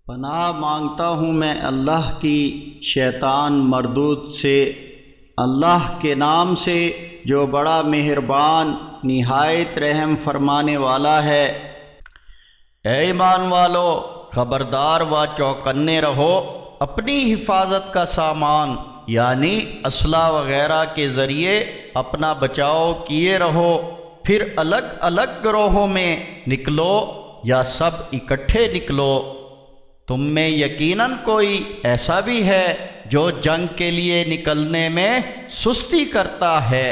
پناہ مانگتا ہوں میں اللہ کی شیطان مردود سے، اللہ کے نام سے جو بڑا مہربان نہایت رحم فرمانے والا ہے۔ اے ایمان والو، خبردار و چوکنے رہو، اپنی حفاظت کا سامان یعنی اسلحہ وغیرہ کے ذریعے اپنا بچاؤ کیے رہو، پھر الگ الگ گروہوں میں نکلو یا سب اکٹھے نکلو۔ تم میں یقیناً کوئی ایسا بھی ہے جو جنگ کے لیے نکلنے میں سستی کرتا ہے،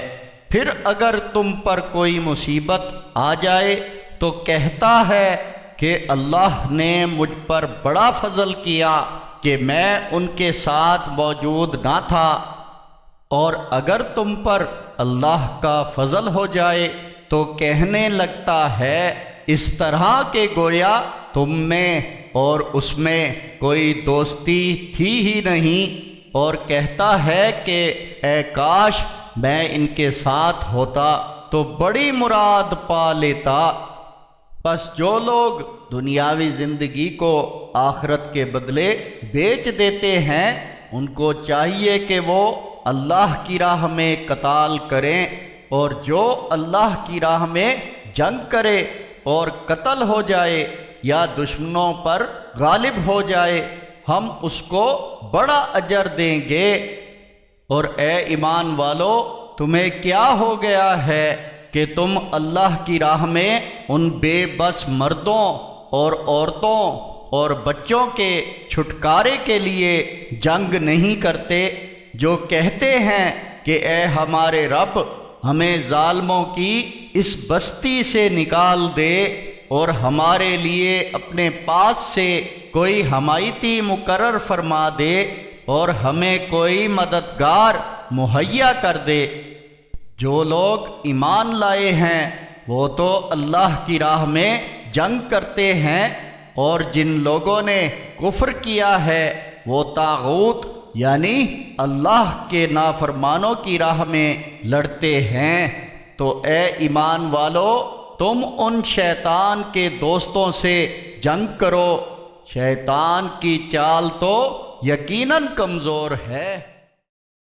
پھر اگر تم پر کوئی مصیبت آ جائے تو کہتا ہے کہ اللہ نے مجھ پر بڑا فضل کیا کہ میں ان کے ساتھ موجود نہ تھا، اور اگر تم پر اللہ کا فضل ہو جائے تو کہنے لگتا ہے اس طرح کہ گویا تم میں اور اس میں کوئی دوستی تھی ہی نہیں، اور کہتا ہے کہ اے کاش میں ان کے ساتھ ہوتا تو بڑی مراد پا لیتا۔ پس جو لوگ دنیاوی زندگی کو آخرت کے بدلے بیچ دیتے ہیں، ان کو چاہیے کہ وہ اللہ کی راہ میں قتال کریں، اور جو اللہ کی راہ میں جنگ کرے اور قتل ہو جائے یا دشمنوں پر غالب ہو جائے، ہم اس کو بڑا اجر دیں گے۔ اور اے ایمان والو، تمہیں کیا ہو گیا ہے کہ تم اللہ کی راہ میں ان بے بس مردوں اور عورتوں اور بچوں کے چھٹکارے کے لیے جنگ نہیں کرتے، جو کہتے ہیں کہ اے ہمارے رب، ہمیں ظالموں کی اس بستی سے نکال دے اور ہمارے لیے اپنے پاس سے کوئی حمایتی مقرر فرما دے اور ہمیں کوئی مددگار مہیا کر دے۔ جو لوگ ایمان لائے ہیں وہ تو اللہ کی راہ میں جنگ کرتے ہیں، اور جن لوگوں نے کفر کیا ہے وہ طاغوت یعنی اللہ کے نافرمانوں کی راہ میں لڑتے ہیں۔ تو اے ایمان والو، تم ان شیطان کے دوستوں سے جنگ کرو، شیطان کی چال تو یقیناً کمزور ہے۔